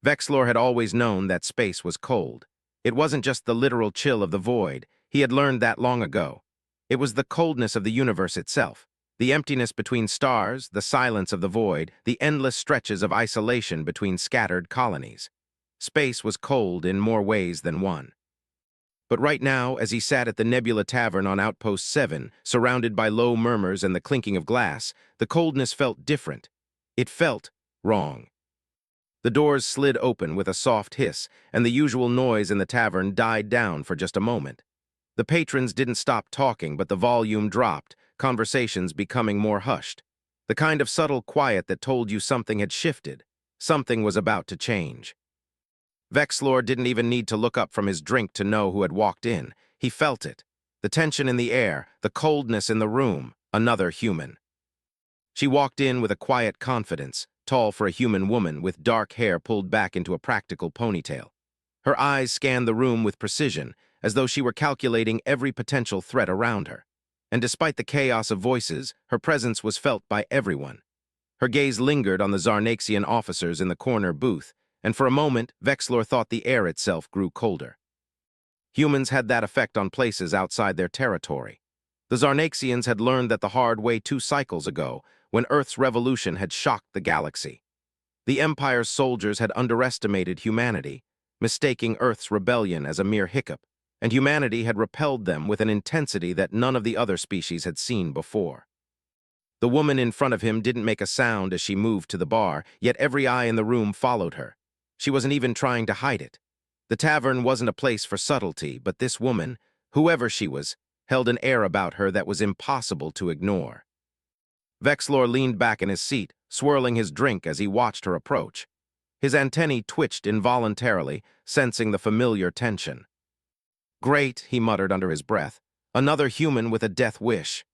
Vexlor had always known that space was cold. It wasn't just the literal chill of the void. He had learned that long ago. It was the coldness of the universe itself. The emptiness between stars, the silence of the void, the endless stretches of isolation between scattered colonies. Space was cold in more ways than one. But right now, as he sat at the Nebula Tavern on Outpost 7, surrounded by low murmurs and the clinking of glass, the coldness felt different. It felt wrong. The doors slid open with a soft hiss, and the usual noise in the tavern died down for just a moment. The patrons didn't stop talking, but the volume dropped, conversations becoming more hushed. The kind of subtle quiet that told you something had shifted. Something was about to change. Vexlor didn't even need to look up from his drink to know who had walked in. He felt it. The tension in the air, the coldness in the room, another human. She walked in with a quiet confidence, tall for a human woman with dark hair pulled back into a practical ponytail. Her eyes scanned the room with precision, as though she were calculating every potential threat around her. And despite the chaos of voices, her presence was felt by everyone. Her gaze lingered on the Zarnaxian officers in the corner booth, and for a moment, Vexlor thought the air itself grew colder. Humans had that effect on places outside their territory. The Zarnaxians had learned that the hard way 2 cycles ago, when Earth's revolution had shocked the galaxy. The Empire's soldiers had underestimated humanity, mistaking Earth's rebellion as a mere hiccup, and humanity had repelled them with an intensity that none of the other species had seen before. The woman in front of him didn't make a sound as she moved to the bar, yet every eye in the room followed her. She wasn't even trying to hide it. The tavern wasn't a place for subtlety, but this woman, whoever she was, held an air about her that was impossible to ignore. Vexlor leaned back in his seat, swirling his drink as he watched her approach. His antennae twitched involuntarily, sensing the familiar tension. "Great," he muttered under his breath. "Another human with a death wish."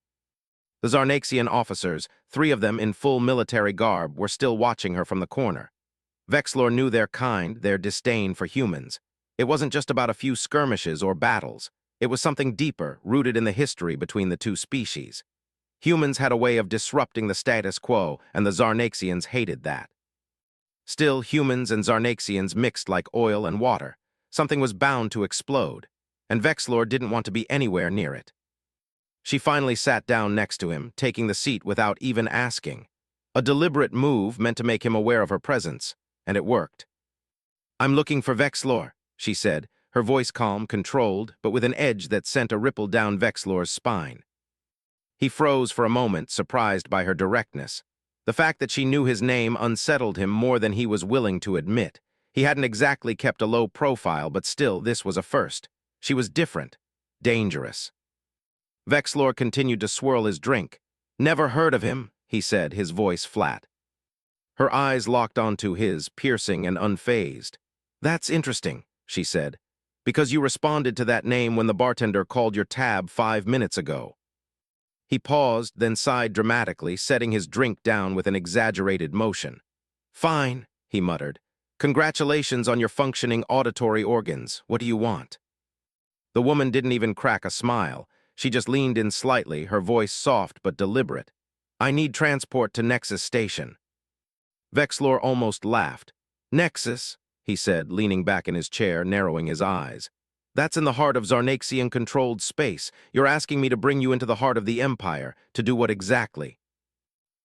The Zarnaxian officers, 3 of them in full military garb, were still watching her from the corner. Vexlor knew their kind, their disdain for humans. It wasn't just about a few skirmishes or battles. It was something deeper, rooted in the history between the 2 species. Humans had a way of disrupting the status quo, and the Zarnaxians hated that. Still, humans and Zarnaxians mixed like oil and water. Something was bound to explode, and Vexlor didn't want to be anywhere near it. She finally sat down next to him, taking the seat without even asking. A deliberate move meant to make him aware of her presence, and it worked. "I'm looking for Vexlor," she said, her voice calm, controlled, but with an edge that sent a ripple down Vexlor's spine. He froze for a moment, surprised by her directness. The fact that she knew his name unsettled him more than he was willing to admit. He hadn't exactly kept a low profile, but still, this was a first. She was different, dangerous. Vexlor continued to swirl his drink. "Never heard of him," he said, his voice flat. Her eyes locked onto his, piercing and unfazed. "That's interesting," she said, "because you responded to that name when the bartender called your tab 5 minutes ago." He paused, then sighed dramatically, setting his drink down with an exaggerated motion. "Fine," he muttered. "Congratulations on your functioning auditory organs. What do you want?" The woman didn't even crack a smile. She just leaned in slightly, her voice soft but deliberate. "I need transport to Nexus Station." Vexlor almost laughed. "Nexus?" he said, leaning back in his chair, narrowing his eyes. "That's in the heart of Zarnaxian-controlled space. You're asking me to bring you into the heart of the Empire. To do what exactly?"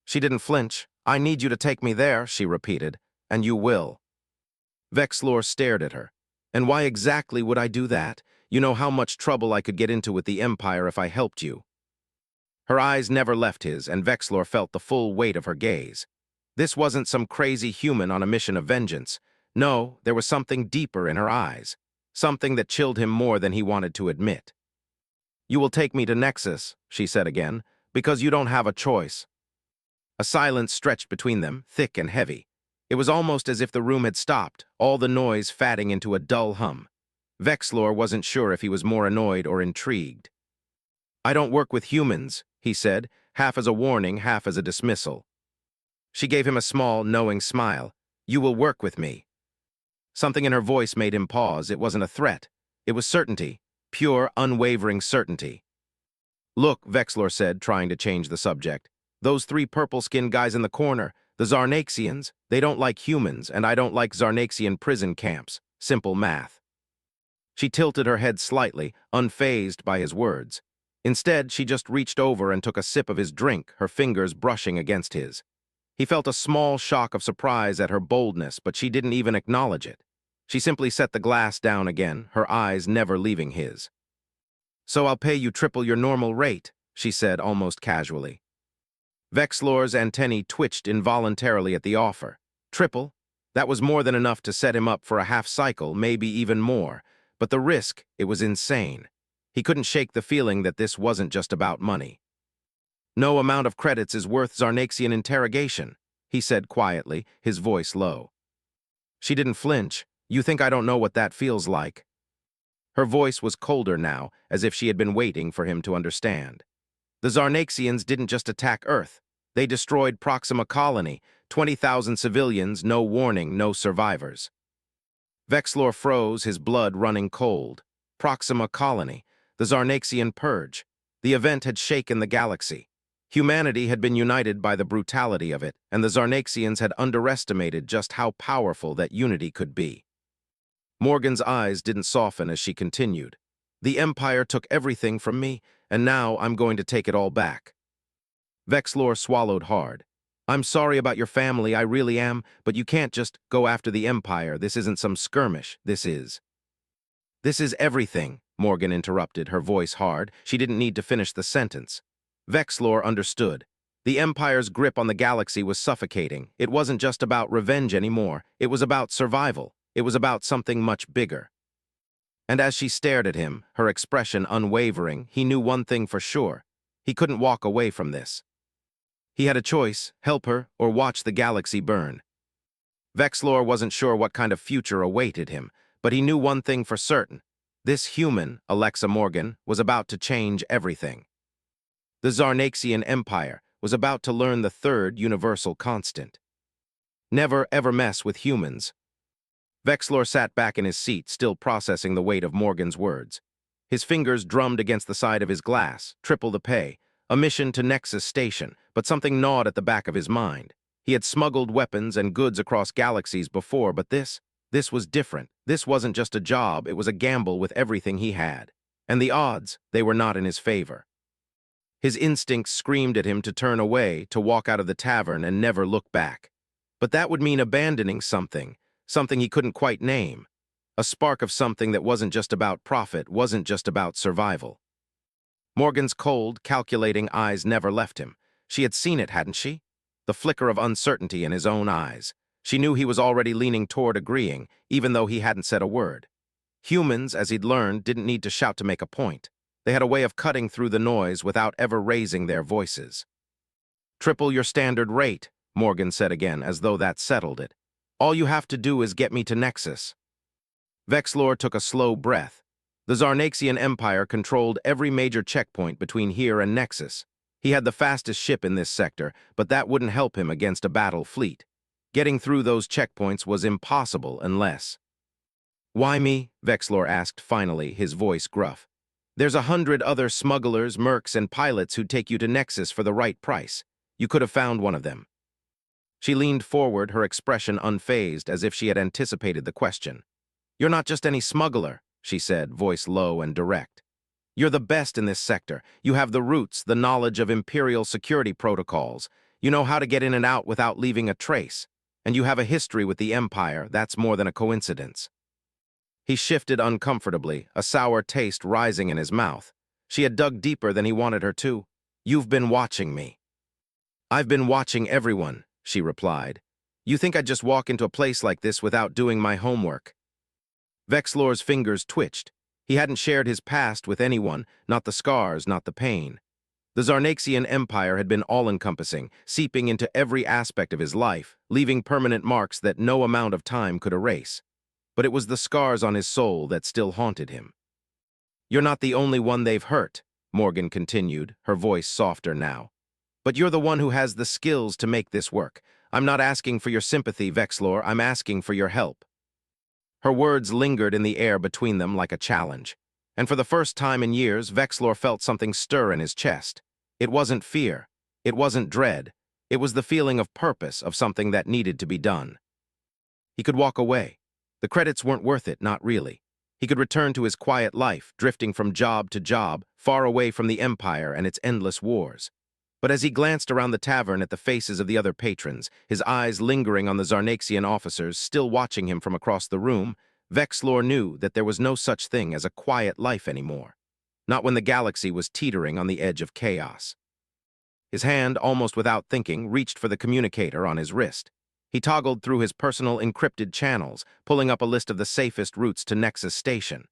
She didn't flinch. "I need you to take me there," she repeated. "And you will." Vexlor stared at her. "And why exactly would I do that? You know how much trouble I could get into with the Empire if I helped you." Her eyes never left his, and Vexlor felt the full weight of her gaze. This wasn't some crazy human on a mission of vengeance. No, there was something deeper in her eyes. Something that chilled him more than he wanted to admit. "You will take me to Nexus," she said again, "because you don't have a choice." A silence stretched between them, thick and heavy. It was almost as if the room had stopped, all the noise fatting into a dull hum. Vexlor wasn't sure if he was more annoyed or intrigued. "I don't work with humans," he said, half as a warning, half as a dismissal. She gave him a small, knowing smile. "You will work with me." Something in her voice made him pause. It wasn't a threat. It was certainty, pure, unwavering certainty. "Look," Vexlor said, trying to change the subject. "Those 3 purple-skinned guys in the corner, The Zarnaxians, they don't like humans, and I don't like Zarnaxian prison camps. Simple math. She tilted her head slightly, unfazed by his words. Instead, she just reached over and took a sip of his drink, her fingers brushing against his. He felt a small shock of surprise at her boldness, but she didn't even acknowledge it. She simply set the glass down again, her eyes never leaving his. "So I'll pay you triple your normal rate," she said almost casually. Vexlor's antennae twitched involuntarily at the offer. Triple? That was more than enough to set him up for a half cycle, maybe even more. But the risk, it was insane. He couldn't shake the feeling that this wasn't just about money. "No amount of credits is worth Zarnaxian interrogation," he said quietly, his voice low. She didn't flinch. "You think I don't know what that feels like?" Her voice was colder now, as if she had been waiting for him to understand. The Zarnaxians didn't just attack Earth. They destroyed Proxima Colony, 20,000 civilians, no warning, no survivors. Vexlor froze, his blood running cold. Proxima Colony, the Zarnaxian purge. The event had shaken the galaxy. Humanity had been united by the brutality of it, and the Zarnaxians had underestimated just how powerful that unity could be. Morgan's eyes didn't soften as she continued. "The Empire took everything from me, and now I'm going to take it all back." Vexlor swallowed hard. "I'm sorry about your family, I really am, but you can't just go after the Empire. This isn't some skirmish. This is everything," Morgan interrupted, her voice hard. She didn't need to finish the sentence. Vexlor understood. The Empire's grip on the galaxy was suffocating. It wasn't just about revenge anymore. It was about survival. It was about something much bigger. And as she stared at him, her expression unwavering, he knew one thing for sure. He couldn't walk away from this. He had a choice: help her or watch the galaxy burn. Vexlor wasn't sure what kind of future awaited him, but he knew one thing for certain. This human, Alexa Morgan, was about to change everything. The Zarnaxian Empire was about to learn the third universal constant. Never ever mess with humans. Vexlor sat back in his seat, still processing the weight of Morgan's words. His fingers drummed against the side of his glass, triple the pay, a mission to Nexus Station, but something gnawed at the back of his mind. He had smuggled weapons and goods across galaxies before, but this was different. This wasn't just a job, it was a gamble with everything he had. And the odds, they were not in his favor. His instincts screamed at him to turn away, to walk out of the tavern and never look back. But that would mean abandoning something he couldn't quite name. A spark of something that wasn't just about profit, wasn't just about survival. Morgan's cold, calculating eyes never left him. She had seen it, hadn't she? The flicker of uncertainty in his own eyes. She knew he was already leaning toward agreeing, even though he hadn't said a word. Humans, as he'd learned, didn't need to shout to make a point. They had a way of cutting through the noise without ever raising their voices. "Triple your standard rate," Morgan said again, as though that settled it. "All you have to do is get me to Nexus." Vexlor took a slow breath. The Zarnaxian Empire controlled every major checkpoint between here and Nexus. He had the fastest ship in this sector, but that wouldn't help him against a battle fleet. Getting through those checkpoints was impossible unless... "Why me?" Vexlor asked finally, his voice gruff. "There's 100 other smugglers, mercs, and pilots who'd take you to Nexus for the right price. You could have found one of them." She leaned forward, her expression unfazed, as if she had anticipated the question. "You're not just any smuggler," she said, voice low and direct. "You're the best in this sector. You have the roots, the knowledge of Imperial security protocols. You know how to get in and out without leaving a trace. And you have a history with the Empire. That's more than a coincidence." He shifted uncomfortably, a sour taste rising in his mouth. She had dug deeper than he wanted her to. "You've been watching me." "I've been watching everyone," she replied. "You think I'd just walk into a place like this without doing my homework?" Vexlor's fingers twitched. He hadn't shared his past with anyone, not the scars, not the pain. The Zarnaxian Empire had been all-encompassing, seeping into every aspect of his life, leaving permanent marks that no amount of time could erase. But it was the scars on his soul that still haunted him. "You're not the only one they've hurt," Morgan continued, her voice softer now. "But you're the one who has the skills to make this work. I'm not asking for your sympathy, Vexlor, I'm asking for your help." Her words lingered in the air between them like a challenge. And for the first time in years, Vexlor felt something stir in his chest. It wasn't fear. It wasn't dread. It was the feeling of purpose, of something that needed to be done. He could walk away. The credits weren't worth it, not really. He could return to his quiet life, drifting from job to job, far away from the Empire and its endless wars. But as he glanced around the tavern at the faces of the other patrons, his eyes lingering on the Zarnaxian officers still watching him from across the room, Vexlor knew that there was no such thing as a quiet life anymore. Not when the galaxy was teetering on the edge of chaos. His hand, almost without thinking, reached for the communicator on his wrist. He toggled through his personal encrypted channels, pulling up a list of the safest routes to Nexus Station.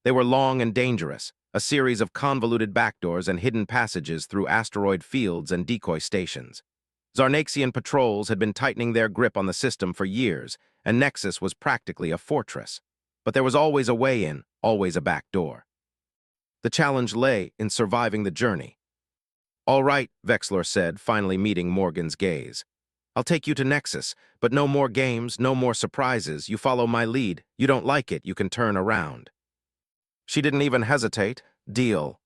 They were long and dangerous, a series of convoluted backdoors and hidden passages through asteroid fields and decoy stations. Zarnaxian patrols had been tightening their grip on the system for years, and Nexus was practically a fortress. But there was always a way in, always a back door. The challenge lay in surviving the journey. "All right," Vexlor said, finally meeting Morgan's gaze. "I'll take you to Nexus, but no more games, no more surprises. You follow my lead. You don't like it, you can turn around." She didn't even hesitate. "Deal."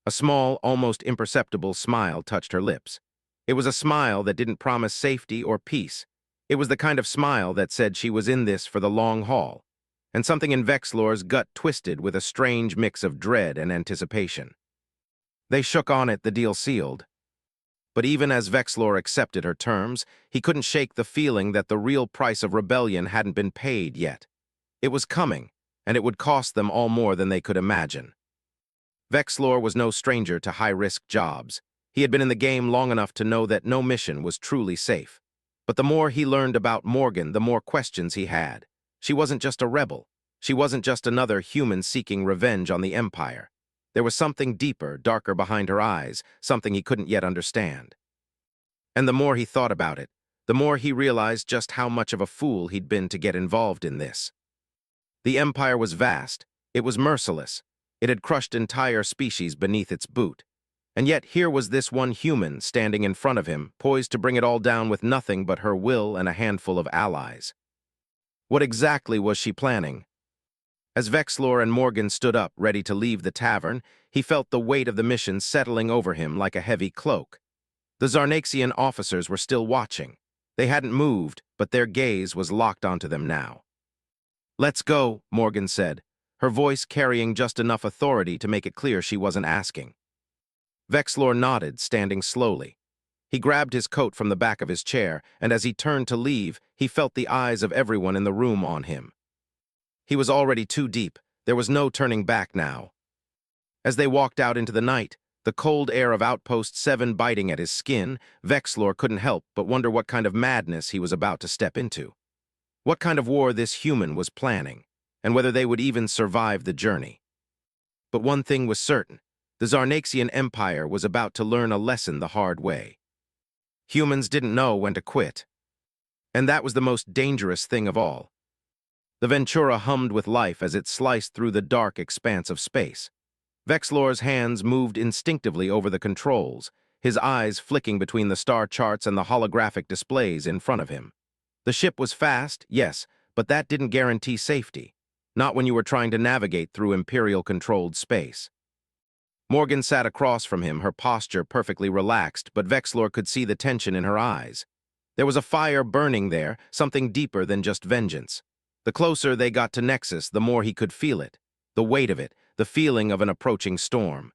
A small, almost imperceptible smile touched her lips. It was a smile that didn't promise safety or peace. It was the kind of smile that said she was in this for the long haul, and something in Vexlor's gut twisted with a strange mix of dread and anticipation. They shook on it, the deal sealed. But even as Vexlor accepted her terms, he couldn't shake the feeling that the real price of rebellion hadn't been paid yet. It was coming, and it would cost them all more than they could imagine. Vexlor was no stranger to high-risk jobs. He had been in the game long enough to know that no mission was truly safe. But the more he learned about Morgan, the more questions he had. She wasn't just a rebel. She wasn't just another human seeking revenge on the Empire. There was something deeper, darker behind her eyes, something he couldn't yet understand. And the more he thought about it, the more he realized just how much of a fool he'd been to get involved in this. The Empire was vast. It was merciless. It had crushed entire species beneath its boot. And yet here was this one human standing in front of him, poised to bring it all down with nothing but her will and a handful of allies. What exactly was she planning? As Vexlor and Morgan stood up, ready to leave the tavern, he felt the weight of the mission settling over him like a heavy cloak. The Zarnaxian officers were still watching. They hadn't moved, but their gaze was locked onto them now. "Let's go," Morgan said, her voice carrying just enough authority to make it clear she wasn't asking. Vexlor nodded, standing slowly. He grabbed his coat from the back of his chair, and as he turned to leave, he felt the eyes of everyone in the room on him. He was already too deep. There was no turning back now. As they walked out into the night, the cold air of Outpost 7 biting at his skin, Vexlor couldn't help but wonder what kind of madness he was about to step into. What kind of war this human was planning, and whether they would even survive the journey. But one thing was certain. The Zarnaxian Empire was about to learn a lesson the hard way. Humans didn't know when to quit. And that was the most dangerous thing of all. The Ventura hummed with life as it sliced through the dark expanse of space. Vexlor's hands moved instinctively over the controls, his eyes flicking between the star charts and the holographic displays in front of him. The ship was fast, yes, but that didn't guarantee safety. Not when you were trying to navigate through Imperial-controlled space. Morgan sat across from him, her posture perfectly relaxed, but Vexlor could see the tension in her eyes. There was a fire burning there, something deeper than just vengeance. The closer they got to Nexus, the more he could feel it. The weight of it, the feeling of an approaching storm.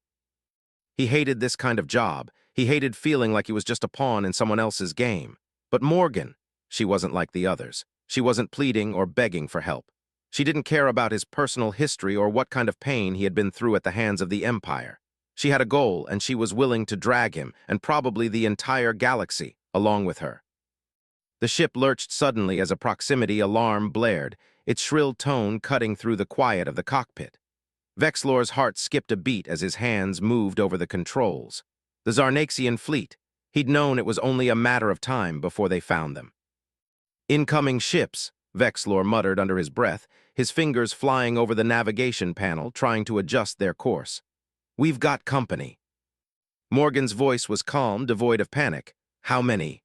He hated this kind of job. He hated feeling like he was just a pawn in someone else's game. But Morgan, she wasn't like the others. She wasn't pleading or begging for help. She didn't care about his personal history or what kind of pain he had been through at the hands of the Empire. She had a goal, and she was willing to drag him, and probably the entire galaxy, along with her. The ship lurched suddenly as a proximity alarm blared, its shrill tone cutting through the quiet of the cockpit. Vexlor's heart skipped a beat as his hands moved over the controls. The Zarnaxian fleet. He'd known it was only a matter of time before they found them. "Incoming ships," Vexlor muttered under his breath, his fingers flying over the navigation panel, trying to adjust their course. "We've got company." Morgan's voice was calm, devoid of panic. "How many?"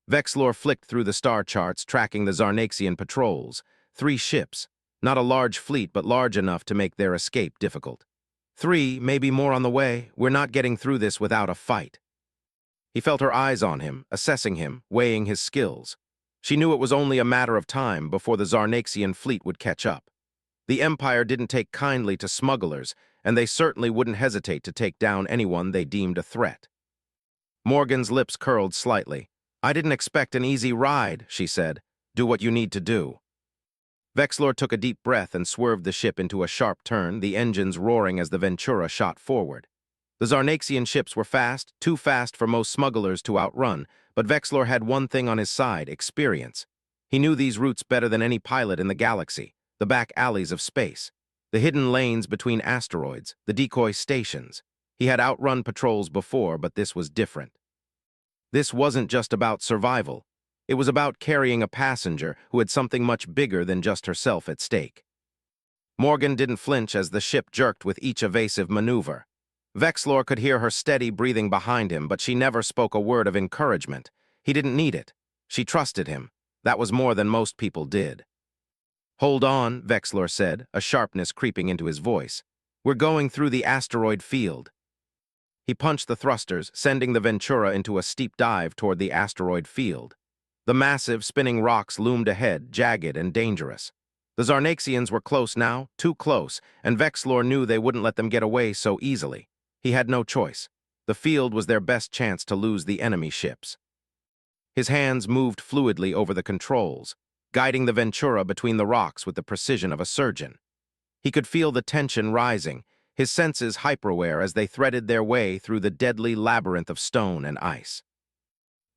Vexlor flicked through the star charts, tracking the Zarnaxian patrols. 3 ships. Not a large fleet, but large enough to make their escape difficult. 3, maybe more on the way. We're not getting through this without a fight. He felt her eyes on him, assessing him, weighing his skills. She knew it was only a matter of time before the Zarnaxian fleet would catch up. The Empire didn't take kindly to smugglers, and they certainly wouldn't hesitate to take down anyone they deemed a threat. Morgan's lips curled slightly. "I didn't expect an easy ride," she said. "Do what you need to do." Vexlor took a deep breath and swerved the ship into a sharp turn, the engines roaring as the Ventura shot forward. The Zarnaxian ships were fast, too fast for most smugglers to outrun, but Vexlor had one thing on his side: experience. He knew these routes better than any pilot in the galaxy, the back alleys of space, the hidden lanes between asteroids, the decoy stations. He had outrun patrols before, but this was different. This wasn't just about survival. It was about carrying a passenger who had something much bigger than just herself at stake. Morgan didn't flinch as the ship jerked with each evasive maneuver. Vexlor could hear her steady breathing behind him, but she never spoke a word of encouragement. He didn't need it. She trusted him. That was more than most people did. "Hold on," Vexlor said, a sharpness creeping into his voice. "We're going through the asteroid field." He punched the thrusters, sending the Ventura into a steep dive toward the asteroid field. The massive, spinning rocks loomed ahead, jagged and dangerous. The Zarnaxians were close now, too close, and Vexlor knew they wouldn't let them get away so easily. He had no choice. The field was their best chance to lose the enemy ships. His hands moved fluidly over the controls, guiding the Ventura between the rocks with the precision of a surgeon. He could feel the tension rising, his senses hyper-aware as they threaded their way through the deadly labyrinth of stone and ice.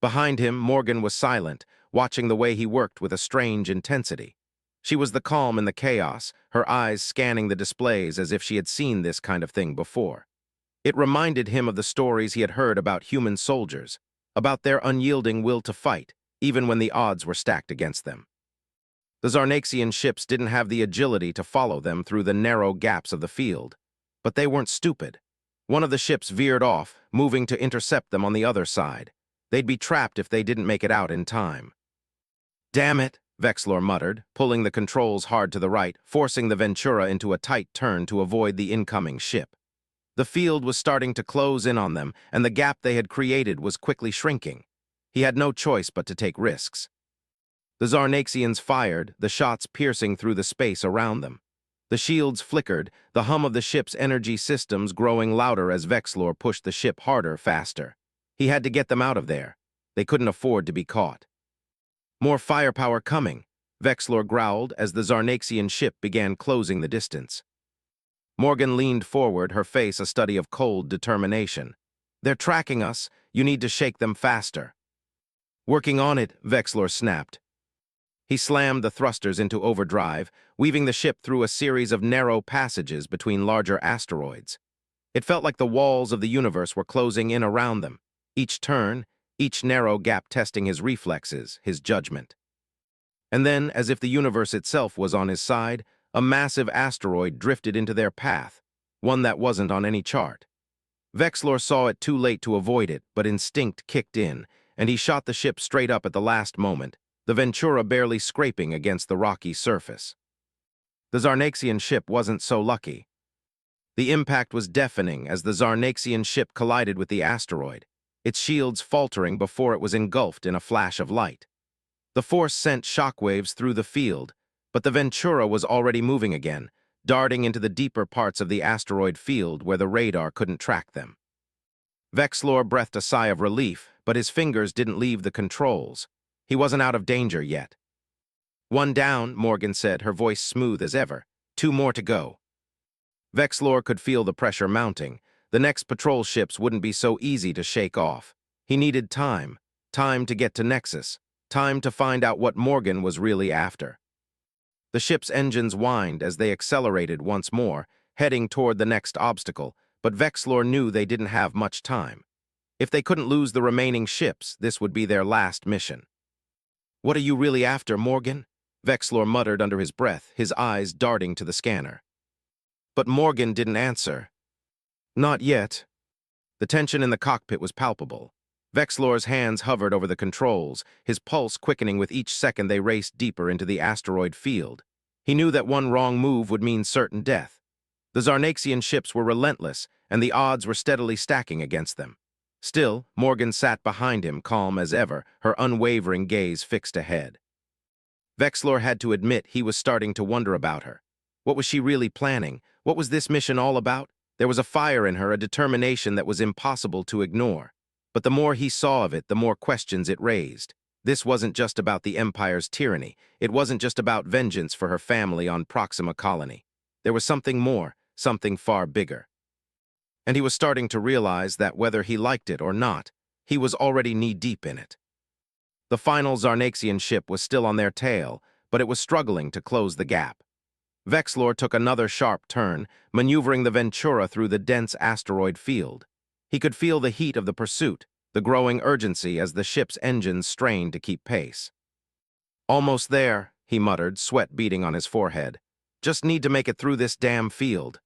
Behind him, Morgan was silent, watching the way he worked with a strange intensity. She was the calm in the chaos, her eyes scanning the displays as if she had seen this kind of thing before. It reminded him of the stories he had heard about human soldiers, about their unyielding will to fight, even when the odds were stacked against them. The Zarnaxian ships didn't have the agility to follow them through the narrow gaps of the field, but they weren't stupid. One of the ships veered off, moving to intercept them on the other side. They'd be trapped if they didn't make it out in time. "Damn it," Vexlor muttered, pulling the controls hard to the right, forcing the Ventura into a tight turn to avoid the incoming ship. The field was starting to close in on them, and the gap they had created was quickly shrinking. He had no choice but to take risks. The Zarnaxians fired, the shots piercing through the space around them. The shields flickered, the hum of the ship's energy systems growing louder as Vexlor pushed the ship harder, faster. He had to get them out of there. They couldn't afford to be caught. "More firepower coming," Vexlor growled as the Zarnaxian ship began closing the distance. Morgan leaned forward, her face a study of cold determination. "They're tracking us. You need to shake them faster." "Working on it," Vexlor snapped. He slammed the thrusters into overdrive, weaving the ship through a series of narrow passages between larger asteroids. It felt like the walls of the universe were closing in around them, each turn, each narrow gap testing his reflexes, his judgment. And then, as if the universe itself was on his side, a massive asteroid drifted into their path, one that wasn't on any chart. Vexlor saw it too late to avoid it, but instinct kicked in, and he shot the ship straight up at the last moment, the Ventura barely scraping against the rocky surface. The Zarnaxian ship wasn't so lucky. The impact was deafening as the Zarnaxian ship collided with the asteroid, its shields faltering before it was engulfed in a flash of light. The force sent shockwaves through the field, but the Ventura was already moving again, darting into the deeper parts of the asteroid field where the radar couldn't track them. Vexlor breathed a sigh of relief, but his fingers didn't leave the controls. He wasn't out of danger yet. "One down," Morgan said, her voice smooth as ever. "Two more to go." Vexlor could feel the pressure mounting. The next patrol ships wouldn't be so easy to shake off. He needed time. Time to get to Nexus. Time to find out what Morgan was really after. The ship's engines whined as they accelerated once more, heading toward the next obstacle, but Vexlor knew they didn't have much time. If they couldn't lose the remaining ships, this would be their last mission. "What are you really after, Morgan?" Vexlor muttered under his breath, his eyes darting to the scanner. But Morgan didn't answer. "Not yet." The tension in the cockpit was palpable. Vexlor's hands hovered over the controls, his pulse quickening with each second they raced deeper into the asteroid field. He knew that one wrong move would mean certain death. The Zarnaxian ships were relentless, and the odds were steadily stacking against them. Still, Morgan sat behind him, calm as ever, her unwavering gaze fixed ahead. Vexlor had to admit he was starting to wonder about her. What was she really planning? What was this mission all about? There was a fire in her, a determination that was impossible to ignore. But the more he saw of it, the more questions it raised. This wasn't just about the Empire's tyranny. It wasn't just about vengeance for her family on Proxima Colony. There was something more, something far bigger. And he was starting to realize that whether he liked it or not, he was already knee-deep in it. The final Zarnaxian ship was still on their tail, but it was struggling to close the gap. Vexlor took another sharp turn, maneuvering the Ventura through the dense asteroid field. He could feel the heat of the pursuit, the growing urgency as the ship's engines strained to keep pace. "Almost there," he muttered, sweat beading on his forehead. "Just need to make it through this damn field."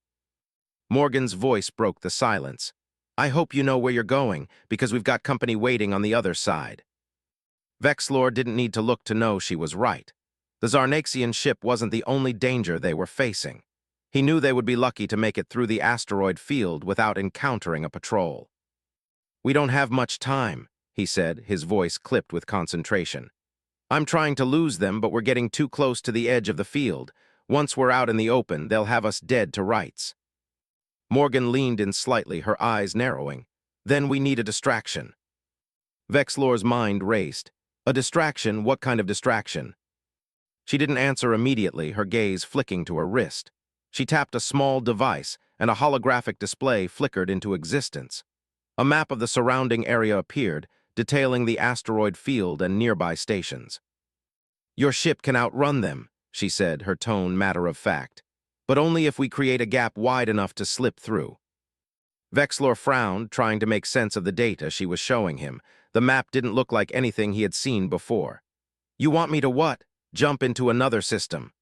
Morgan's voice broke the silence. "I hope you know where you're going, because we've got company waiting on the other side." Vexlor didn't need to look to know she was right. The Zarnaxian ship wasn't the only danger they were facing. He knew they would be lucky to make it through the asteroid field without encountering a patrol. "We don't have much time," he said, his voice clipped with concentration. "I'm trying to lose them, but we're getting too close to the edge of the field. Once we're out in the open, they'll have us dead to rights." Morgan leaned in slightly, her eyes narrowing. "Then we need a distraction." Vexlor's mind raced. A distraction? What kind of distraction? She didn't answer immediately, her gaze flicking to her wrist. She tapped a small device, and a holographic display flickered into existence. A map of the surrounding area appeared, detailing the asteroid field and nearby stations. "Your ship can outrun them," she said, her tone matter-of-fact. "But only if we create a gap wide enough to slip through." Vexlor frowned, trying to make sense of the data she was showing him. The map didn't look like anything he had seen before. "You want me to what? Jump into another system?"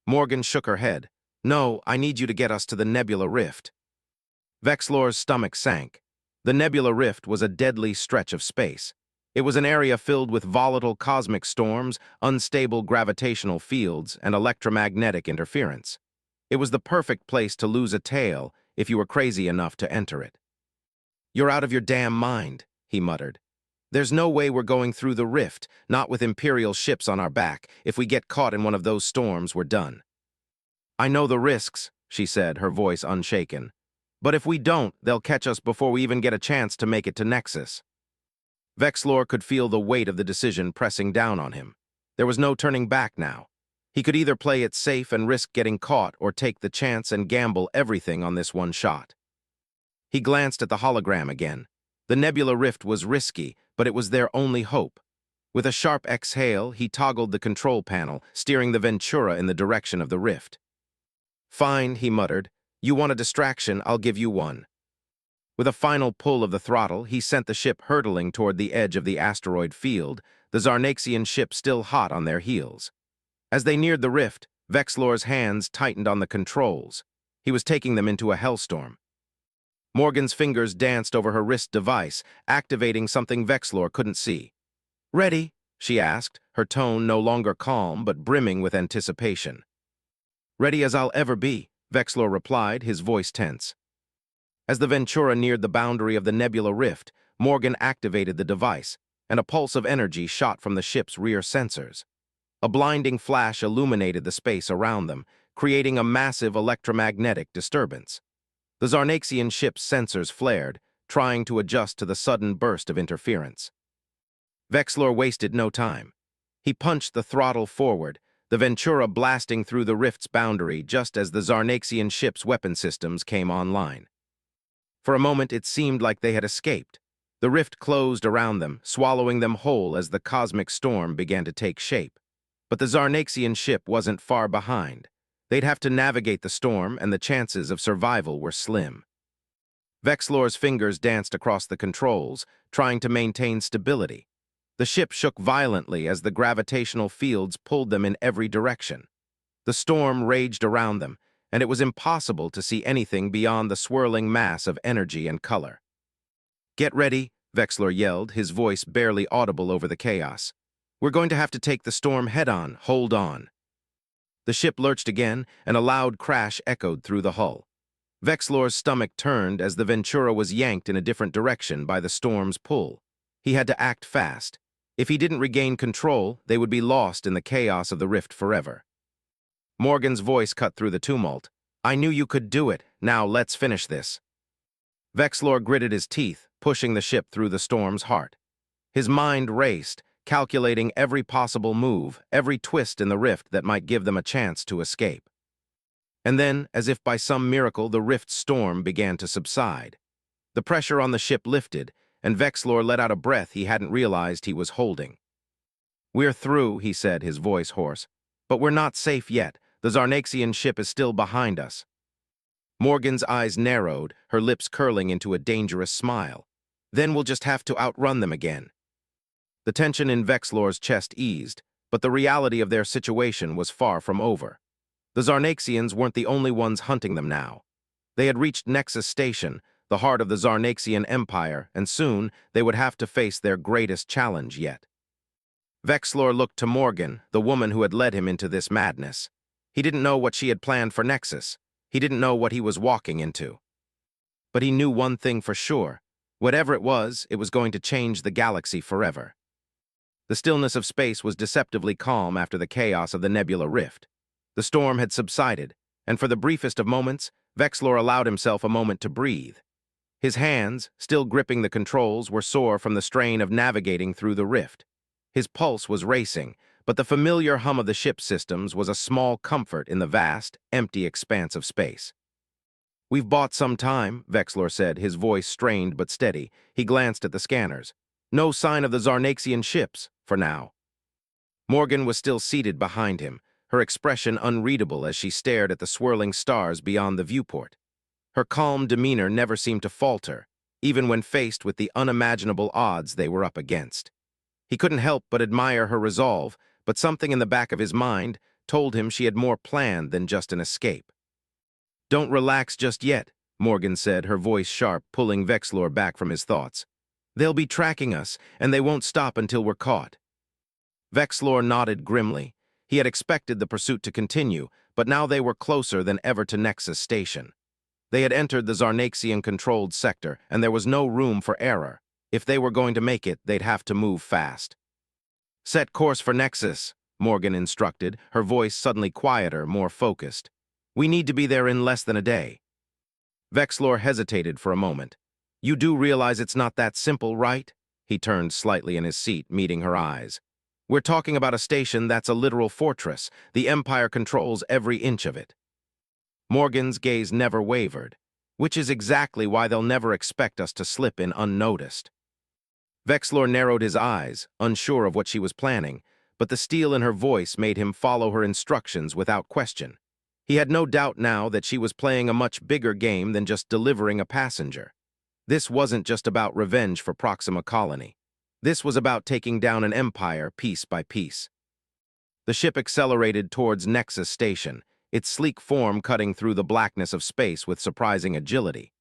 Morgan shook her head. "No, I need you to get us to the Nebula Rift." Vexlor's stomach sank. The Nebula Rift was a deadly stretch of space. It was an area filled with volatile cosmic storms, unstable gravitational fields, and electromagnetic interference. It was the perfect place to lose a tail if you were crazy enough to enter it. "You're out of your damn mind," he muttered. "There's no way we're going through the rift, not with Imperial ships on our back. If we get caught in one of those storms, we're done." "I know the risks," she said, her voice unshaken. "But if we don't, they'll catch us before we even get a chance to make it to Nexus." Vexlor could feel the weight of the decision pressing down on him. There was no turning back now. He could either play it safe and risk getting caught or take the chance and gamble everything on this one shot. He glanced at the hologram again. The Nebula Rift was risky, but it was their only hope. With a sharp exhale, he toggled the control panel, steering the Ventura in the direction of the rift. "Fine," he muttered. "You want a distraction, I'll give you one." With a final pull of the throttle, he sent the ship hurtling toward the edge of the asteroid field, the Zarnaxian ship still hot on their heels. As they neared the rift, Vexlor's hands tightened on the controls. He was taking them into a hellstorm. Morgan's fingers danced over her wrist device, activating something Vexlor couldn't see. "Ready?" she asked, her tone no longer calm but brimming with anticipation. "Ready as I'll ever be," Vexlor replied, his voice tense. As the Ventura neared the boundary of the Nebula Rift, Morgan activated the device, and a pulse of energy shot from the ship's rear sensors. A blinding flash illuminated the space around them, creating a massive electromagnetic disturbance. The Zarnaxian ship's sensors flared, trying to adjust to the sudden burst of interference. Vexlor wasted no time. He punched the throttle forward, the Ventura blasting through the rift's boundary just as the Zarnaxian ship's weapon systems came online. For a moment, it seemed like they had escaped. The rift closed around them, swallowing them whole as the cosmic storm began to take shape. But the Zarnaxian ship wasn't far behind. They'd have to navigate the storm, and the chances of survival were slim. Vexlor's fingers danced across the controls, trying to maintain stability. The ship shook violently as the gravitational fields pulled them in every direction. The storm raged around them, and it was impossible to see anything beyond the swirling mass of energy and color. "Get ready," Vexlor yelled, his voice barely audible over the chaos. "We're going to have to take the storm head-on. Hold on." The ship lurched again, and a loud crash echoed through the hull. Vexlor's stomach turned as the Ventura was yanked in a different direction by the storm's pull. He had to act fast. If he didn't regain control, they would be lost in the chaos of the rift forever. Morgan's voice cut through the tumult. "I knew you could do it. Now let's finish this." Vexlor gritted his teeth, pushing the ship through the storm's heart. His mind raced, calculating every possible move, every twist in the rift that might give them a chance to escape. And then, as if by some miracle, the rift's storm began to subside. The pressure on the ship lifted, and Vexlor let out a breath he hadn't realized he was holding. "We're through," he said, his voice hoarse. "But we're not safe yet. The Zarnaxian ship is still behind us." Morgan's eyes narrowed, her lips curling into a dangerous smile. "Then we'll just have to outrun them again." The tension in Vexlor's chest eased, but the reality of their situation was far from over. The Zarnaxians weren't the only ones hunting them now. They had reached Nexus Station, the heart of the Zarnaxian Empire, and soon they would have to face their greatest challenge yet. Vexlor looked to Morgan, the woman who had led him into this madness. He didn't know what she had planned for Nexus. He didn't know what he was walking into. But he knew one thing for sure. Whatever it was going to change the galaxy forever. The stillness of space was deceptively calm after the chaos of the nebula rift. The storm had subsided, and for the briefest of moments, Vexlor allowed himself a moment to breathe. His hands, still gripping the controls, were sore from the strain of navigating through the rift. His pulse was racing, but the familiar hum of the ship's systems was a small comfort in the vast, empty expanse of space. "We've bought some time," Vexlor said, his voice strained but steady. He glanced at the scanners. "No sign of the Zarnaxian ships, for now." Morgan was still seated behind him, her expression unreadable as she stared at the swirling stars beyond the viewport. Her calm demeanor never seemed to falter, even when faced with the unimaginable odds they were up against. He couldn't help but admire her resolve, but something in the back of his mind told him she had more planned than just an escape. "Don't relax just yet," Morgan said, her voice sharp, pulling Vexlor back from his thoughts. "They'll be tracking us, and they won't stop until we're caught." Vexlor nodded grimly. He had expected the pursuit to continue, but now they were closer than ever to Nexus Station. They had entered the Zarnaxian-controlled sector, and there was no room for error. If they were going to make it, they'd have to move fast. "Set course for Nexus," Morgan instructed, her voice suddenly quieter, more focused. "We need to be there in less than a day." Vexlor hesitated for a moment. "You do realize it's not that simple, right?" He turned slightly in his seat, meeting her eyes. "We're talking about a station that's a literal fortress. The Empire controls every inch of it." Morgan's gaze never wavered, which is exactly why they'll never expect us to slip in unnoticed. Vexlor narrowed his eyes, unsure of what she was planning, but the steel in her voice made him follow her instructions without question. He had no doubt now that she was playing a much bigger game than just delivering a passenger. This wasn't just about revenge for Proxima Colony. This was about taking down an empire piece by piece. The ship accelerated towards Nexus Station, its sleek form cutting through the blackness of space with surprising agility.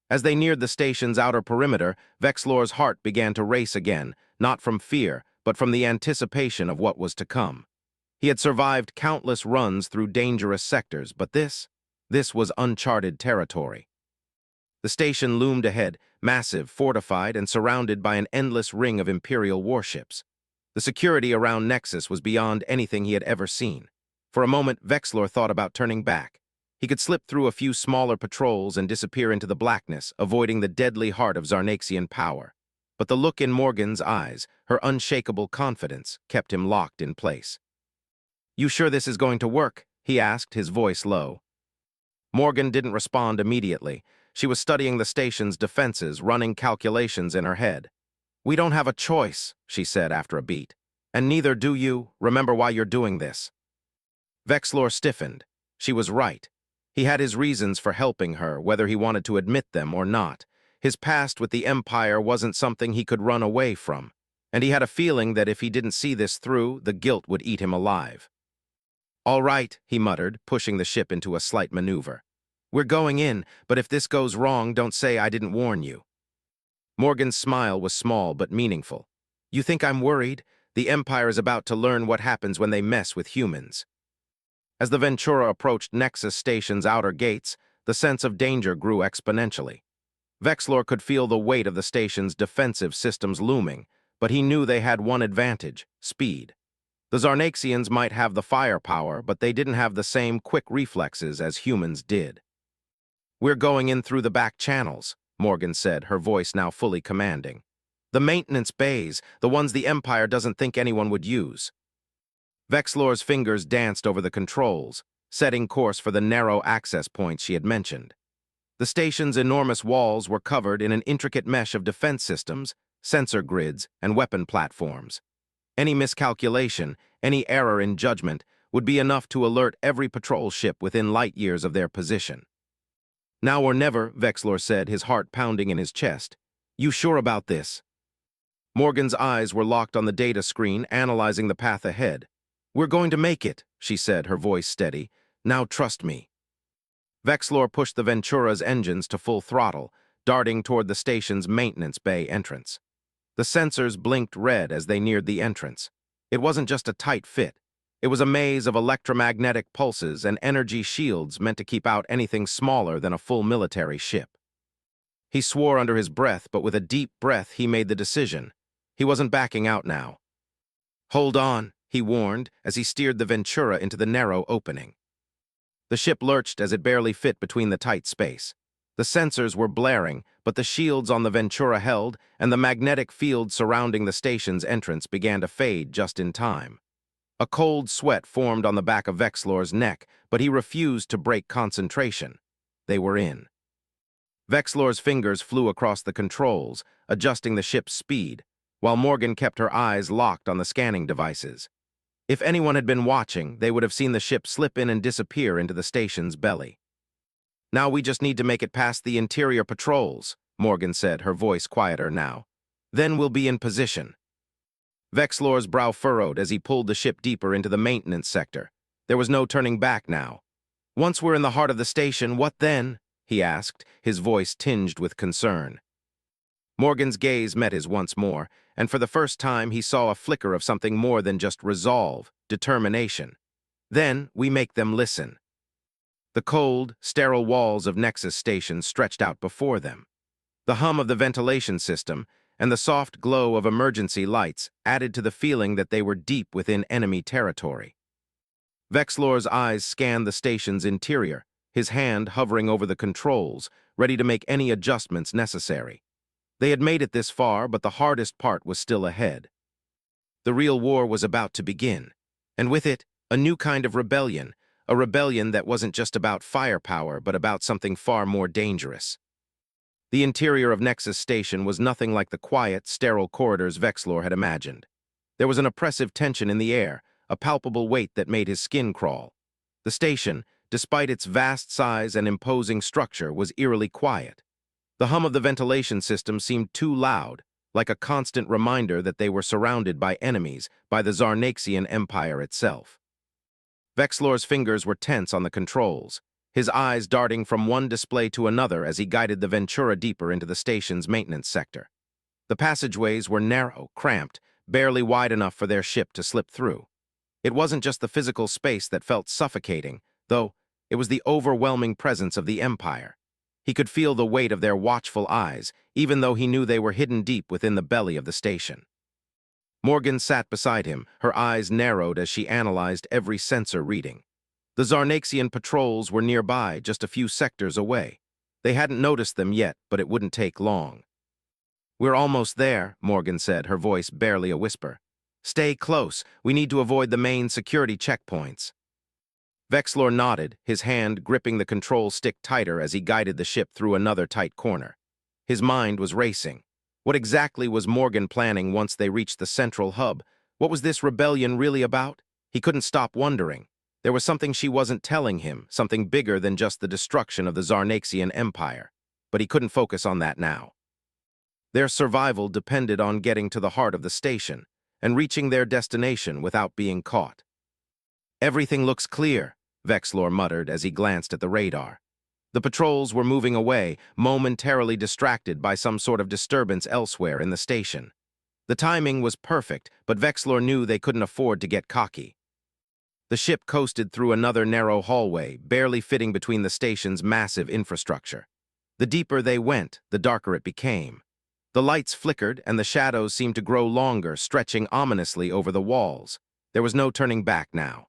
As they neared the station's outer perimeter, Vexlor's heart began to race again, not from fear, but from the anticipation of what was to come. He had survived countless runs through dangerous sectors, but this was uncharted territory. The station loomed ahead, massive, fortified, and surrounded by an endless ring of Imperial warships. The security around Nexus was beyond anything he had ever seen. For a moment, Vexlor thought about turning back. He could slip through a few smaller patrols and disappear into the blackness, avoiding the deadly heart of Zarnaxian power. But the look in Morgan's eyes, her unshakable confidence, kept him locked in place. "You sure this is going to work?" he asked, his voice low. Morgan didn't respond immediately. She was studying the station's defenses, running calculations in her head. "We don't have a choice," she said after a beat. "And neither do you. Remember why you're doing this." Vexlor stiffened. She was right. He had his reasons for helping her, whether he wanted to admit them or not. His past with the Empire wasn't something he could run away from, and he had a feeling that if he didn't see this through, the guilt would eat him alive. "All right," he muttered, pushing the ship into a slight maneuver. "We're going in, but if this goes wrong, don't say I didn't warn you." Morgan's smile was small but meaningful. "You think I'm worried? The Empire is about to learn what happens when they mess with humans." As the Ventura approached Nexus Station's outer gates, the sense of danger grew exponentially. Vexlor could feel the weight of the station's defensive systems looming, but he knew they had one advantage: speed. The Zarnaxians might have the firepower, but they didn't have the same quick reflexes as humans did. "We're going in through the back channels," Morgan said, her voice now fully commanding. "The maintenance bays, the ones the Empire doesn't think anyone would use." Vexlor's fingers danced over the controls, setting course for the narrow access points she had mentioned. The station's enormous walls were covered in an intricate mesh of defense systems, sensor grids, and weapon platforms. Any miscalculation, any error in judgment, would be enough to alert every patrol ship within light years of their position. "Now or never," Vexlor said, his heart pounding in his chest. "You sure about this?" Morgan's eyes were locked on the data screen, analyzing the path ahead. "We're going to make it," she said, her voice steady. "Now trust me." Vexlor pushed the Ventura's engines to full throttle, darting toward the station's maintenance bay entrance. The sensors blinked red as they neared the entrance. It wasn't just a tight fit. It was a maze of electromagnetic pulses and energy shields meant to keep out anything smaller than a full military ship. He swore under his breath, but with a deep breath he made the decision. He wasn't backing out now. "Hold on," he warned as he steered the Ventura into the narrow opening. The ship lurched as it barely fit between the tight space. The sensors were blaring, but the shields on the Ventura held, and the magnetic field surrounding the station's entrance began to fade just in time. A cold sweat formed on the back of Vexlor's neck, but he refused to break concentration. They were in. Vexlor's fingers flew across the controls, adjusting the ship's speed, while Morgan kept her eyes locked on the scanning devices. If anyone had been watching, they would have seen the ship slip in and disappear into the station's belly. "Now we just need to make it past the interior patrols," Morgan said, her voice quieter now. "Then we'll be in position." Vexlor's brow furrowed as he pulled the ship deeper into the maintenance sector. There was no turning back now. "Once we're in the heart of the station, what then?" he asked, his voice tinged with concern. Morgan's gaze met his once more, and for the first time he saw a flicker of something more than just resolve, determination. "Then we make them listen." The cold, sterile walls of Nexus Station stretched out before them. The hum of the ventilation system and the soft glow of emergency lights added to the feeling that they were deep within enemy territory. Vexlor's eyes scanned the station's interior, his hand hovering over the controls, ready to make any adjustments necessary. They had made it this far, but the hardest part was still ahead. The real war was about to begin, and with it, a new kind of rebellion, a rebellion that wasn't just about firepower, but about something far more dangerous. The interior of Nexus Station was nothing like the quiet, sterile corridors Vexlor had imagined. There was an oppressive tension in the air, a palpable weight that made his skin crawl. The station, despite its vast size and imposing structure, was eerily quiet. The hum of the ventilation system seemed too loud, like a constant reminder that they were surrounded by enemies, by the Zarnaxian Empire itself. Vexlor's fingers were tense on the controls, his eyes darting from one display to another as he guided the Ventura deeper into the station's maintenance sector. The passageways were narrow, cramped, barely wide enough for their ship to slip through. It wasn't just the physical space that felt suffocating, though it was the overwhelming presence of the Empire. He could feel the weight of their watchful eyes, even though he knew they were hidden deep within the belly of the station. Morgan sat beside him, her eyes narrowed as she analyzed every sensor reading. The Zarnaxian patrols were nearby, just a few sectors away. They hadn't noticed them yet, but it wouldn't take long. "We're almost there," Morgan said, her voice barely a whisper. "Stay close. We need to avoid the main security checkpoints." Vexlor nodded, his hand gripping the control stick tighter as he guided the ship through another tight corner. His mind was racing. What exactly was Morgan planning once they reached the central hub? What was this rebellion really about? He couldn't stop wondering. There was something she wasn't telling him, something bigger than just the destruction of the Zarnaxian Empire. But he couldn't focus on that now. Their survival depended on getting to the heart of the station and reaching their destination without being caught. "Everything looks clear," Vexlor muttered as he glanced at the radar. The patrols were moving away, momentarily distracted by some sort of disturbance elsewhere in the station. The timing was perfect, but Vexlor knew they couldn't afford to get cocky. The ship coasted through another narrow hallway, barely fitting between the station's massive infrastructure. The deeper they went, the darker it became. The lights flickered, and the shadows seemed to grow longer, stretching ominously over the walls. There was no turning back now.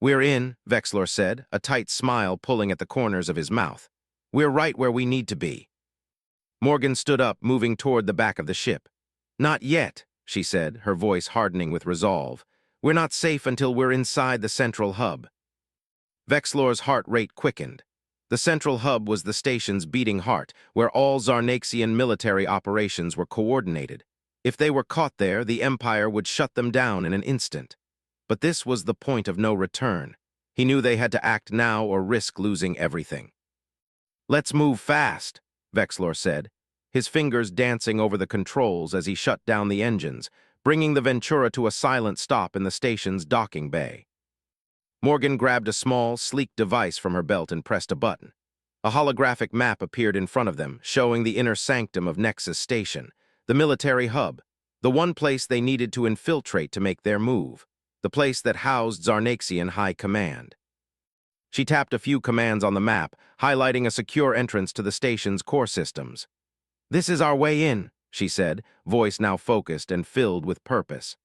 "We're in," Vexlor said, a tight smile pulling at the corners of his mouth. "We're right where we need to be." Morgan stood up, moving toward the back of the ship. "Not yet," she said, her voice hardening with resolve. "We're not safe until we're inside the central hub." Vexlor's heart rate quickened. The central hub was the station's beating heart, where all Zarnaxian military operations were coordinated. If they were caught there, the Empire would shut them down in an instant. But this was the point of no return. He knew they had to act now or risk losing everything. "Let's move fast," Vexlor said, his fingers dancing over the controls as he shut down the engines, bringing the Ventura to a silent stop in the station's docking bay. Morgan grabbed a small, sleek device from her belt and pressed a button. A holographic map appeared in front of them, showing the inner sanctum of Nexus Station, the military hub, the one place they needed to infiltrate to make their move, the place that housed Zarnaxian High Command. She tapped a few commands on the map, highlighting a secure entrance to the station's core systems. "This is our way in," she said, voice now focused and filled with purpose.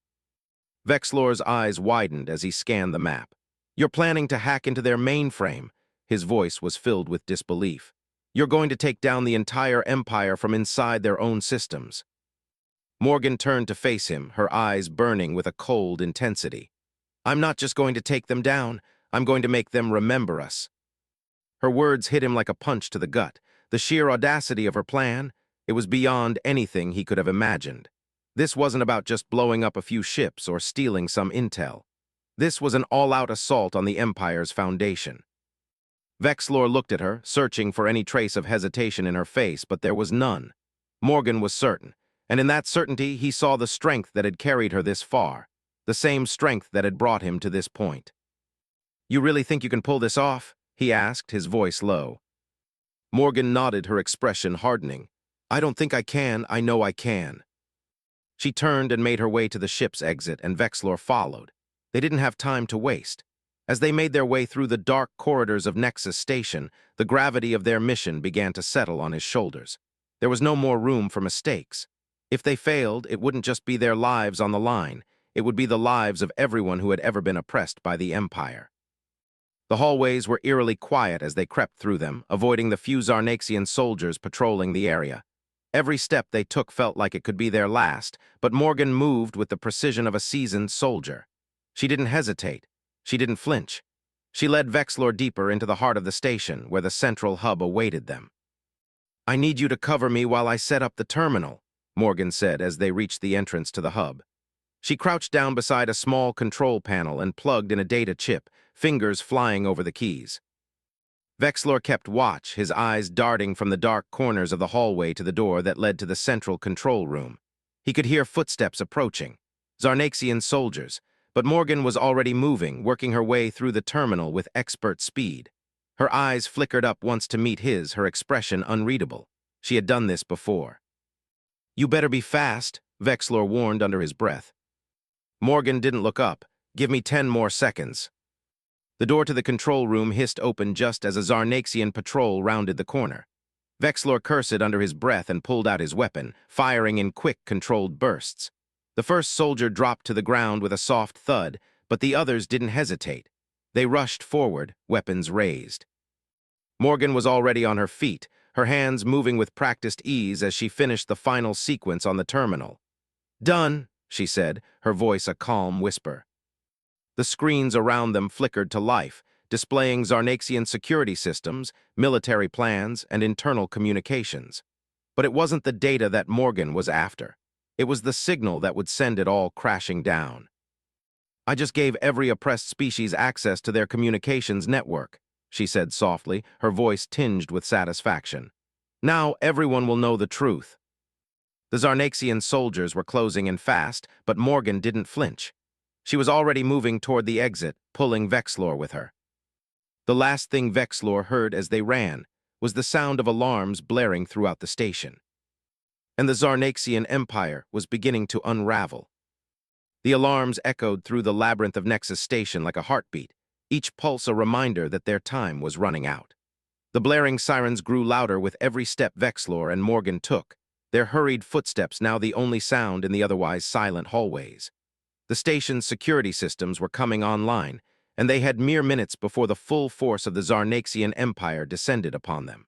Vexlor's eyes widened as he scanned the map. "You're planning to hack into their mainframe." His voice was filled with disbelief. "You're going to take down the entire Empire from inside their own systems." Morgan turned to face him, her eyes burning with a cold intensity. "I'm not just going to take them down, I'm going to make them remember us." Her words hit him like a punch to the gut. The sheer audacity of her plan, it was beyond anything he could have imagined. This wasn't about just blowing up a few ships or stealing some intel. This was an all-out assault on the Empire's foundation. Vexlor looked at her, searching for any trace of hesitation in her face, but there was none. Morgan was certain, and in that certainty he saw the strength that had carried her this far, the same strength that had brought him to this point. "You really think you can pull this off?" he asked, his voice low. Morgan nodded, her expression hardening. "I don't think I can, I know I can." She turned and made her way to the ship's exit, and Vexlor followed. They didn't have time to waste. As they made their way through the dark corridors of Nexus Station, the gravity of their mission began to settle on his shoulders. There was no more room for mistakes. If they failed, it wouldn't just be their lives on the line. It would be the lives of everyone who had ever been oppressed by the Empire. The hallways were eerily quiet as they crept through them, avoiding the few Zarnaxian soldiers patrolling the area. Every step they took felt like it could be their last, but Morgan moved with the precision of a seasoned soldier. She didn't hesitate. She didn't flinch. She led Vexlor deeper into the heart of the station, where the central hub awaited them. "I need you to cover me while I set up the terminal," Morgan said as they reached the entrance to the hub. She crouched down beside a small control panel and plugged in a data chip, fingers flying over the keys. Vexlor kept watch, his eyes darting from the dark corners of the hallway to the door that led to the central control room. He could hear footsteps approaching, Zarnaxian soldiers, but Morgan was already moving, working her way through the terminal with expert speed. Her eyes flickered up once to meet his, her expression unreadable. She had done this before. "You better be fast," Vexlor warned under his breath. Morgan didn't look up. "Give me 10 more seconds." The door to the control room hissed open just as a Zarnaxian patrol rounded the corner. Vexlor cursed under his breath and pulled out his weapon, firing in quick, controlled bursts. The first soldier dropped to the ground with a soft thud, but the others didn't hesitate. They rushed forward, weapons raised. Morgan was already on her feet, her hands moving with practiced ease as she finished the final sequence on the terminal. "Done," she said, her voice a calm whisper. The screens around them flickered to life, displaying Zarnaxian security systems, military plans, and internal communications. But it wasn't the data that Morgan was after. It was the signal that would send it all crashing down. "I just gave every oppressed species access to their communications network," she said softly, her voice tinged with satisfaction. "Now everyone will know the truth." The Zarnaxian soldiers were closing in fast, but Morgan didn't flinch. She was already moving toward the exit, pulling Vexlor with her. The last thing Vexlor heard as they ran was the sound of alarms blaring throughout the station. And the Zarnaxian Empire was beginning to unravel. The alarms echoed through the labyrinth of Nexus Station like a heartbeat, each pulse a reminder that their time was running out. The blaring sirens grew louder with every step Vexlor and Morgan took, their hurried footsteps now the only sound in the otherwise silent hallways. The station's security systems were coming online, and they had mere minutes before the full force of the Zarnaxian Empire descended upon them.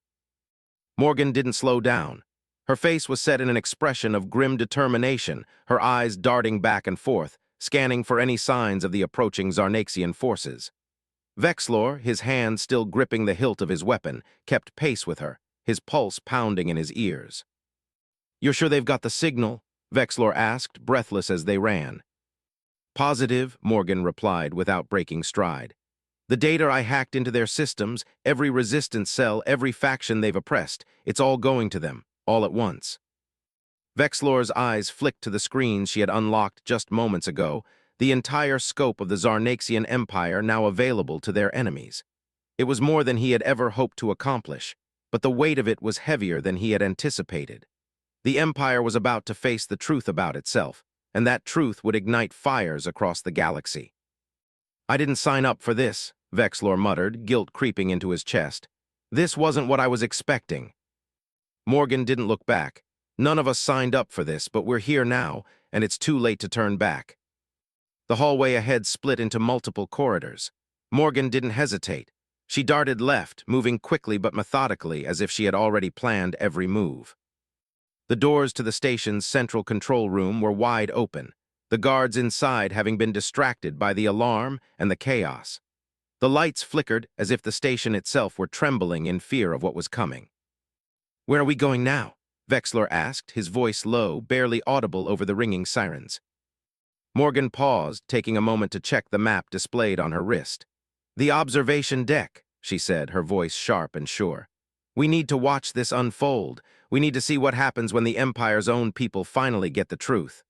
Morgan didn't slow down. Her face was set in an expression of grim determination, her eyes darting back and forth, scanning for any signs of the approaching Zarnaxian forces. Vexlor, his hand still gripping the hilt of his weapon, kept pace with her, his pulse pounding in his ears. "You're sure they've got the signal?" Vexlor asked, breathless as they ran. "Positive," Morgan replied without breaking stride. "The data I hacked into their systems, every resistance cell, every faction they've oppressed, it's all going to them, all at once." Vexlor's eyes flicked to the screens she had unlocked just moments ago, the entire scope of the Zarnaxian Empire now available to their enemies. It was more than he had ever hoped to accomplish, but the weight of it was heavier than he had anticipated. The Empire was about to face the truth about itself, and that truth would ignite fires across the galaxy. "I didn't sign up for this," Vexlor muttered, guilt creeping into his chest. "This wasn't what I was expecting." Morgan didn't look back. "None of us signed up for this, but we're here now, and it's too late to turn back." The hallway ahead split into multiple corridors. Morgan didn't hesitate. She darted left, moving quickly but methodically as if she had already planned every move. The doors to the station's central control room were wide open, the guards inside having been distracted by the alarm and the chaos. The lights flickered as if the station itself were trembling in fear of what was coming. "Where are we going now?" Vexlor asked, his voice low, barely audible over the ringing sirens. Morgan paused, taking a moment to check the map displayed on her wrist. "The observation deck," she said, her voice sharp and sure. "We need to watch this unfold. We need to see what happens when the Empire's own people finally get the truth."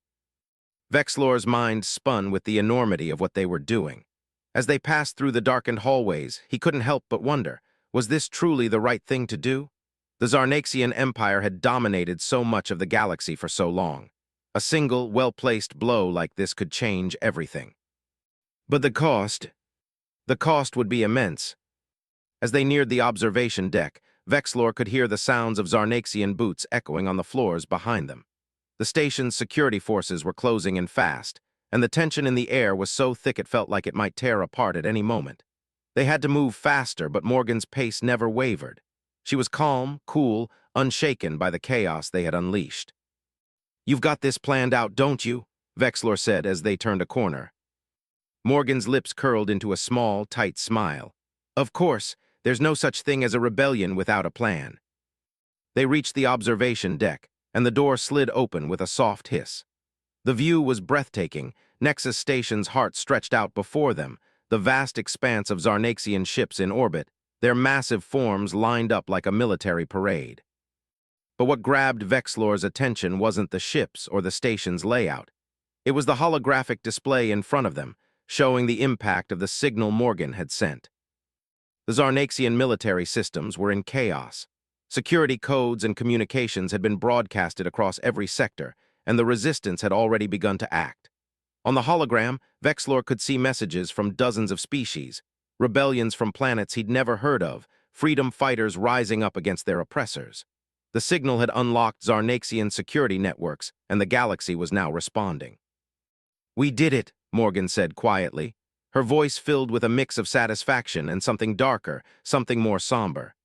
Vexlor's mind spun with the enormity of what they were doing. As they passed through the darkened hallways, he couldn't help but wonder, was this truly the right thing to do? The Zarnaxian Empire had dominated so much of the galaxy for so long. A single, well-placed blow like this could change everything. But the cost would be immense. As they neared the observation deck, Vexlor could hear the sounds of Zarnaxian boots echoing on the floors behind them. The station's security forces were closing in fast, and the tension in the air was so thick it felt like it might tear apart at any moment. They had to move faster, but Morgan's pace never wavered. She was calm, cool, unshaken by the chaos they had unleashed. "You've got this planned out, don't you?" Vexlor said as they turned a corner. Morgan's lips curled into a small, tight smile. "Of course, there's no such thing as a rebellion without a plan." They reached the observation deck, and the door slid open with a soft hiss. The view was breathtaking. Nexus Station's heart stretched out before them, the vast expanse of Zarnaxian ships in orbit, their massive forms lined up like a military parade. But what grabbed Vexlor's attention wasn't the ships or the station's layout. It was the holographic display in front of them, showing the impact of the signal Morgan had sent. The Zarnaxian military systems were in chaos. Security codes and communications had been broadcasted across every sector, and the resistance had already begun to act. On the hologram, Vexlor could see messages from dozens of species, rebellions from planets he'd never heard of, freedom fighters rising up against their oppressors. The signal had unlocked Zarnaxian security networks, and the galaxy was now responding. "We did it," Morgan said quietly, her voice filled with a mix of satisfaction and something darker, something more somber.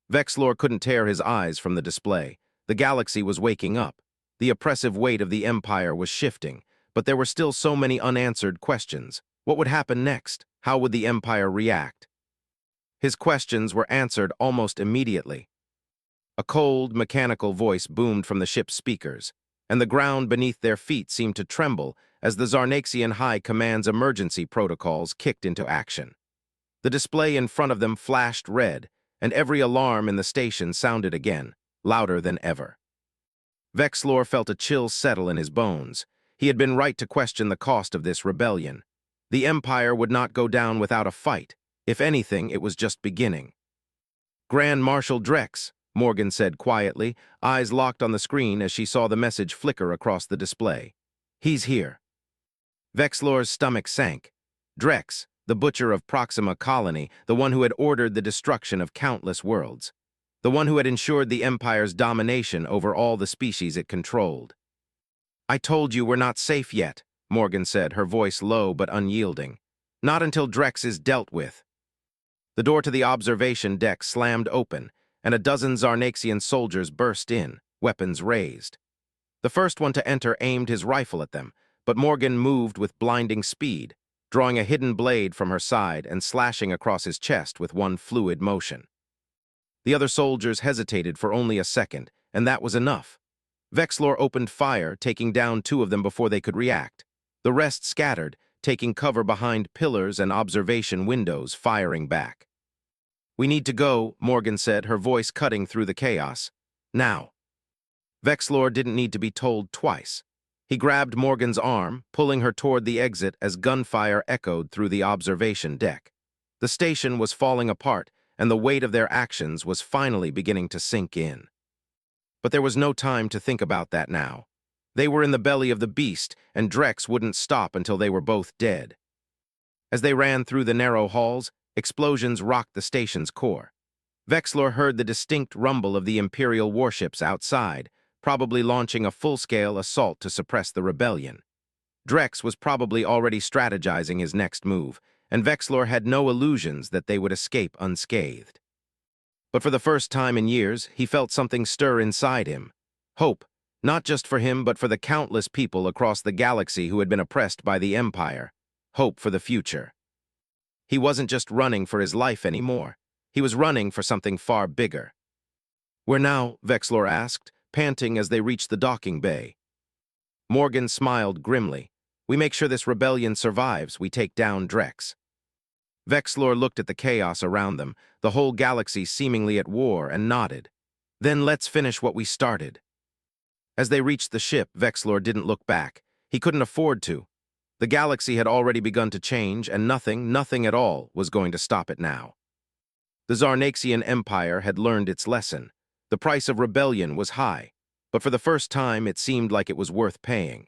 Vexlor couldn't tear his eyes from the display. The galaxy was waking up. The oppressive weight of the Empire was shifting, but there were still so many unanswered questions. What would happen next? How would the Empire react? His questions were answered almost immediately. A cold, mechanical voice boomed from the ship's speakers, and the ground beneath their feet seemed to tremble as the Zarnaxian High Command's emergency protocols kicked into action. The display in front of them flashed red, and every alarm in the station sounded again, louder than ever. Vexlor felt a chill settle in his bones. He had been right to question the cost of this rebellion. The Empire would not go down without a fight. If anything, it was just beginning. "Grand Marshal Drex," Morgan said quietly, eyes locked on the screen as she saw the message flicker across the display. "He's here." Vexlor's stomach sank. Drex, the butcher of Proxima Colony, the one who had ordered the destruction of countless worlds. The one who had ensured the Empire's domination over all the species it controlled. "I told you we're not safe yet," Morgan said, her voice low but unyielding. "Not until Drex is dealt with." The door to the observation deck slammed open, and a dozen Zarnaxian soldiers burst in, weapons raised. The first one to enter aimed his rifle at them, but Morgan moved with blinding speed, drawing a hidden blade from her side and slashing across his chest with one fluid motion. The other soldiers hesitated for only a second, and that was enough. Vexlor opened fire, taking down 2 of them before they could react. The rest scattered, taking cover behind pillars and observation windows, firing back. "We need to go," Morgan said, her voice cutting through the chaos. "Now." Vexlor didn't need to be told twice. He grabbed Morgan's arm, pulling her toward the exit as gunfire echoed through the observation deck. The station was falling apart, and the weight of their actions was finally beginning to sink in. But there was no time to think about that now. They were in the belly of the beast, and Drex wouldn't stop until they were both dead. As they ran through the narrow halls, explosions rocked the station's core. Vexlor heard the distinct rumble of the Imperial warships outside, probably launching a full-scale assault to suppress the rebellion. Drex was probably already strategizing his next move, and Vexlor had no illusions that they would escape unscathed. But for the first time in years, he felt something stir inside him. Hope, not just for him but for the countless people across the galaxy who had been oppressed by the Empire. Hope for the future. He wasn't just running for his life anymore. He was running for something far bigger. "Where now?" Vexlor asked, panting as they reached the docking bay. Morgan smiled grimly. "We make sure this rebellion survives. We take down Drex." Vexlor looked at the chaos around them, the whole galaxy seemingly at war, and nodded. "Then let's finish what we started." As they reached the ship, Vexlor didn't look back. He couldn't afford to. The galaxy had already begun to change, and nothing at all, was going to stop it now. The Zarnaxian Empire had learned its lesson. The price of rebellion was high, but for the first time it seemed like it was worth paying.